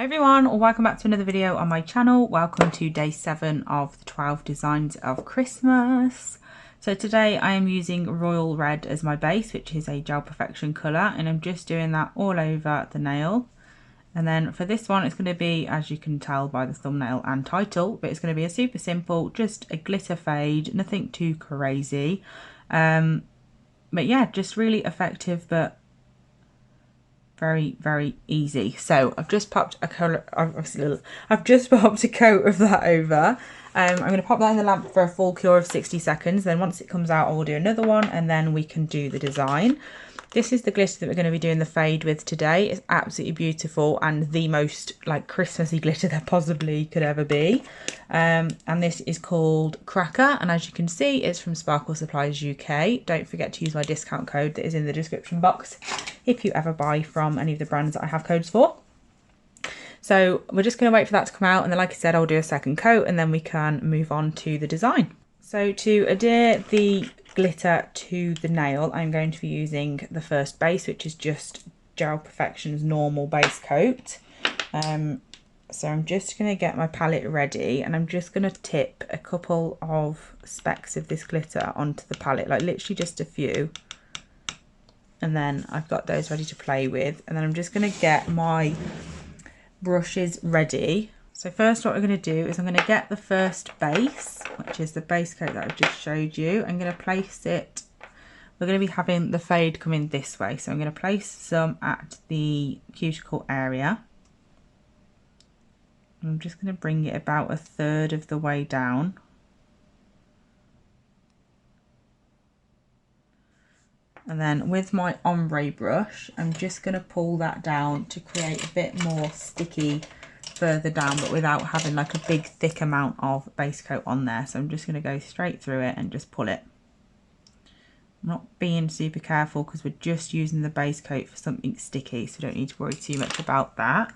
Hi everyone, welcome back to another video on my channel. Welcome to day 7 of the 12 designs of Christmas. So today I am using Royal Red as my base, which is a Gel Perfection colour, and I'm just doing that all over the nail. And then for this one it's going to be, as you can tell by the thumbnail and title, but it's going to be a super simple, just a glitter fade, nothing too crazy. But yeah, just really effective but very easy. So I've just popped a colour, I've just popped a coat of that over. I'm going to pop that in the lamp for a full cure of 60 seconds. Then once it comes out, I will do another one and then we can do the design. This is the glitter that we're going to be doing the fade with today. It's absolutely beautiful and the most like Christmassy glitter there possibly could ever be. And this is called Cracker, and as you can see it's from Sparkle Supplies UK. Don't forget to use my discount code that is in the description box if you ever buy from any of the brands that I have codes for. So we're just going to wait for that to come out, and then like I said, I'll do a second coat and then we can move on to the design. So to adhere the glitter to the nail, I'm going to be using the first base, which is just Gel Perfection's normal base coat. So I'm just going to get my palette ready, and I'm just going to tip a couple of specks of this glitter onto the palette, like literally just a few. And then I've got those ready to play with, and then I'm just going to get my brushes ready. So first what we're going to do is I'm going to get the first base, which is the base coat that I've just showed you. I'm going to place it, we're going to be having the fade come in this way, so I'm going to place some at the cuticle area. I'm just going to bring it about 1/3 of the way down. And then with my ombre brush, I'm just going to pull that down to create a bit more sticky further down, but without having like a big thick amount of base coat on there. So I'm just going to go straight through it and just pull it. I'm not being super careful because we're just using the base coat for something sticky, so don't need to worry too much about that.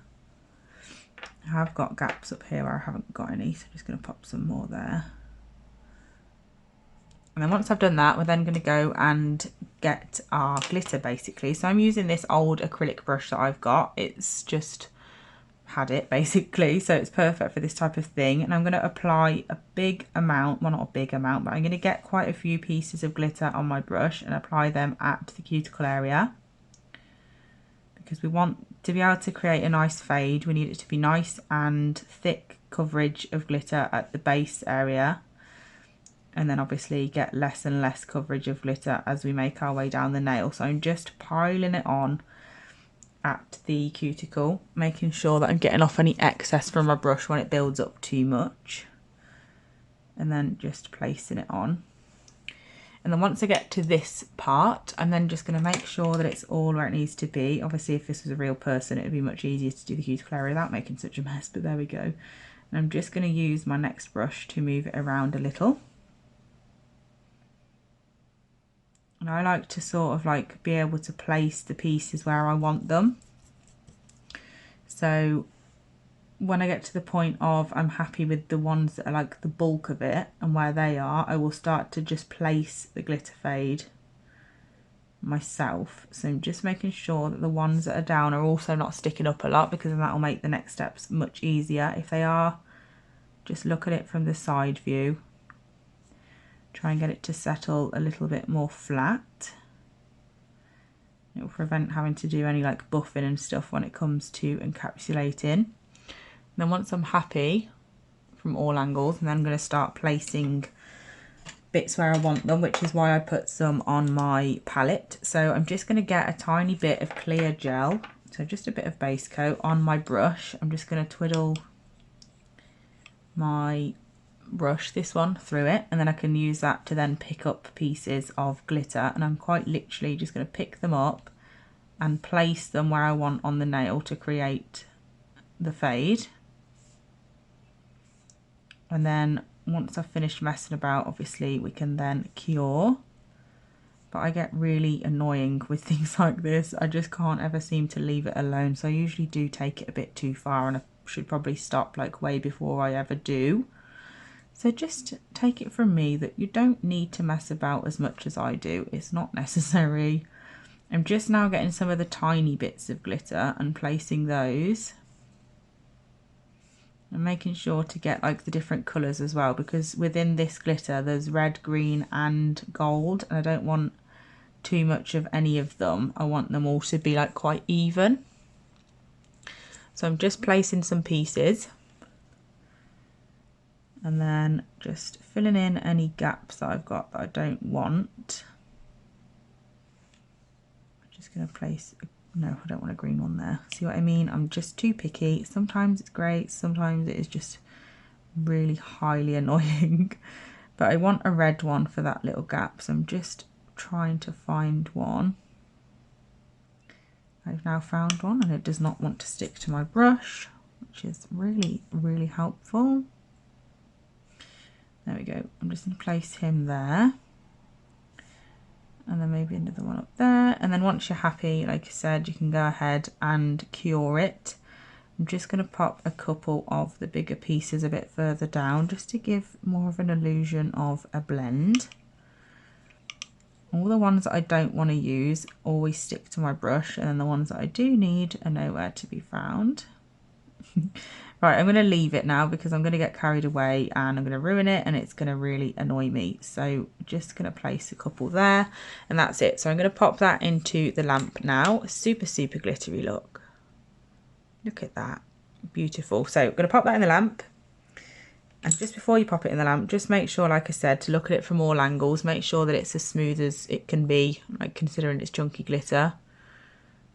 I have got gaps up here where I haven't got any, so I'm just going to pop some more there. And then once I've done that, we're then going to go and get our glitter basically. So I'm using this old acrylic brush that I've got. It's just had it basically, so it's perfect for this type of thing. And I'm going to apply a big amount, well not a big amount, but I'm going to get quite a few pieces of glitter on my brush and apply them at the cuticle area. Because we want to be able to create a nice fade, we need it to be nice and thick coverage of glitter at the base area. And then obviously get less and less coverage of glitter as we make our way down the nail. So I'm just piling it on at the cuticle, making sure that I'm getting off any excess from my brush when it builds up too much. And then just placing it on. And then once I get to this part, I'm then just going to make sure that it's all where it needs to be. Obviously if this was a real person, it would be much easier to do the cuticle area without making such a mess, but there we go. And I'm just going to use my next brush to move it around a little. And I like to sort of like be able to place the pieces where I want them. So when I get to the point of I'm happy with the ones that are like the bulk of it and where they are, I will start to just place the glitter fade myself. So I'm just making sure that the ones that are down are also not sticking up a lot, because then that will make the next steps much easier. If they are, just look at it from the side view. Try and get it to settle a little bit more flat. It will prevent having to do any like buffing and stuff when it comes to encapsulating. And then once I'm happy from all angles, and then I'm going to start placing bits where I want them, which is why I put some on my palette. So I'm just going to get a tiny bit of clear gel, so just a bit of base coat on my brush. I'm just going to twiddle my brush, this one, through it, and then I can use that to then pick up pieces of glitter, and I'm quite literally just going to pick them up and place them where I want on the nail to create the fade. And then once I've finished messing about, obviously we can then cure. But I get really annoying with things like this. I just can't ever seem to leave it alone, so I usually do take it a bit too far, and I should probably stop like way before I ever do. So just take it from me that you don't need to mess about as much as I do. It's not necessary. I'm just now getting some of the tiny bits of glitter and placing those And making sure to get like the different colours as well, because within this glitter there's red, green and gold, and I don't want too much of any of them. I want them all to be like quite even. So I'm just placing some pieces and then just filling in any gaps that I've got that I don't want. I'm just going to place, no, I don't want a green one there. See what I mean? I'm just too picky. Sometimes it's great, sometimes it is just really highly annoying. But I want a red one for that little gap, so I'm just trying to find one. I've now found one and it does not want to stick to my brush, which is really, really helpful. There we go. I'm just going to place him there. And then maybe another one up there. And then once you're happy, like I said, you can go ahead and cure it. I'm just going to pop a couple of the bigger pieces a bit further down just to give more of an illusion of a blend. All the ones that I don't want to use always stick to my brush, and then the ones that I do need are nowhere to be found. Right, I'm going to leave it now because I'm going to get carried away and I'm going to ruin it and it's going to really annoy me. So just going to place a couple there and that's it. So I'm going to pop that into the lamp now. Super, super glittery look. Look at that. Beautiful. So I'm going to pop that in the lamp. And just before you pop it in the lamp, just make sure, like I said, to look at it from all angles. Make sure that it's as smooth as it can be, like considering it's chunky glitter.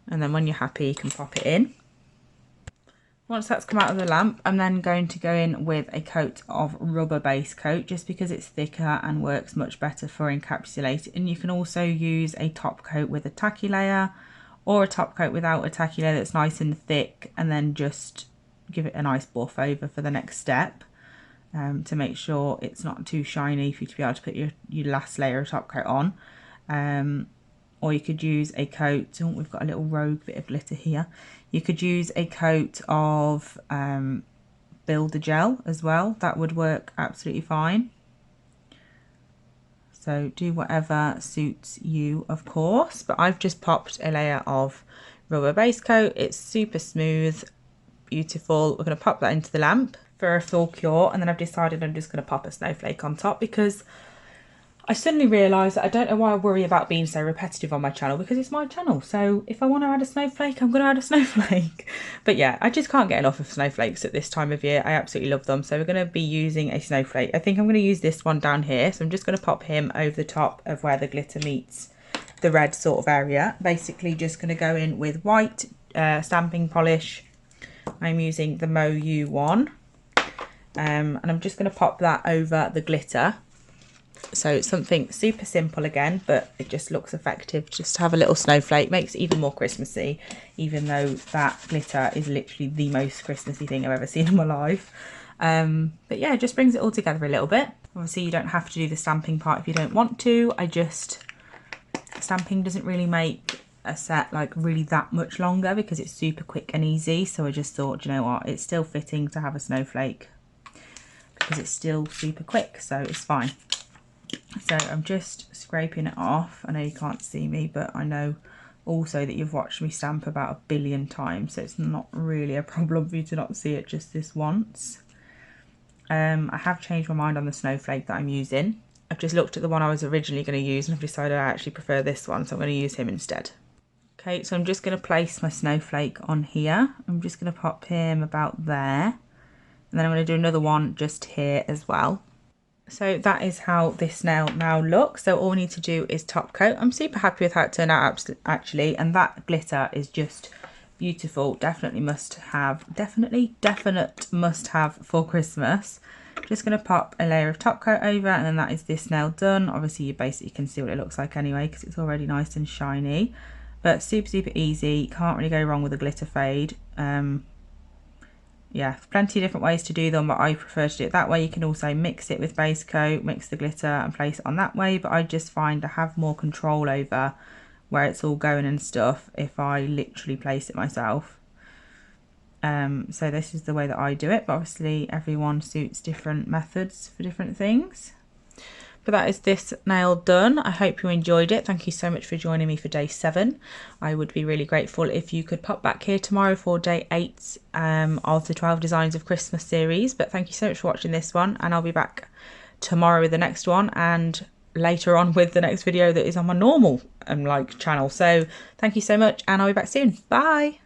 And then when you're happy, you can pop it in. Once that's come out of the lamp, I'm then going to go in with a coat of rubber base coat, just because it's thicker and works much better for encapsulating. And you can also use a top coat with a tacky layer, or a top coat without a tacky layer that's nice and thick, and then just give it a nice buff over for the next step. To make sure it's not too shiny for you to be able to put your last layer of top coat on. Or you could use a coat, oh, we've got a little rogue bit of glitter here. You could use a coat of Builder Gel as well. That would work absolutely fine. So do whatever suits you, of course. But I've just popped a layer of rubber base coat. It's super smooth, beautiful. We're going to pop that into the lamp for a full cure, and then I've decided I'm just going to pop a snowflake on top, because I suddenly realised that I don't know why I worry about being so repetitive on my channel, because it's my channel. So if I want to add a snowflake, I'm going to add a snowflake. But yeah, I just can't get enough of snowflakes at this time of year. I absolutely love them. So we're going to be using a snowflake. I think I'm going to use this one down here. So I'm just going to pop him over the top of where the glitter meets the red sort of area. Basically just going to go in with white stamping polish. I'm using the Mo U1. And I'm just going to pop that over the glitter. So it's something super simple again, but it just looks effective. Just to have a little snowflake makes it even more Christmassy, even though that glitter is literally the most Christmassy thing I've ever seen in my life. But yeah, it just brings it all together a little bit. Obviously you don't have to do the stamping part if you don't want to. Stamping doesn't really make a set like really that much longer because it's super quick and easy. So I just thought, you know what, it's still fitting to have a snowflake because it's still super quick, so it's fine. So I'm just scraping it off. I know you can't see me, but I know also that you've watched me stamp about 1 billion times, so it's not really a problem for you to not see it just this once. I have changed my mind on the snowflake that I'm using. I've just looked at the one I was originally going to use and I've decided I actually prefer this one, so I'm going to use him instead. Okay, so I'm just going to place my snowflake on here. I'm just going to pop him about there. And then I'm going to do another one just here as well. So that is how this nail now looks. So all we need to do is top coat. I'm super happy with how it turned out actually. And that glitter is just beautiful. Definite must have for Christmas. Just going to pop a layer of top coat over, and then that is this nail done. Obviously you basically can see what it looks like anyway because it's already nice and shiny. But super, super easy. Can't really go wrong with a glitter fade. Yeah, plenty of different ways to do them, but I prefer to do it that way. You can also mix it with base coat, mix the glitter and place it on that way, but I just find I have more control over where it's all going and stuff if I literally place it myself. So this is the way that I do it, but obviously everyone suits different methods for different things. But that is this nail done. I hope you enjoyed it. Thank you so much for joining me for day 7. I would be really grateful if you could pop back here tomorrow for day 8 of the 12 Designs of Christmas series. But thank you so much for watching this one, and I'll be back tomorrow with the next one, and later on with the next video that is on my normal channel. So thank you so much, and I'll be back soon. Bye.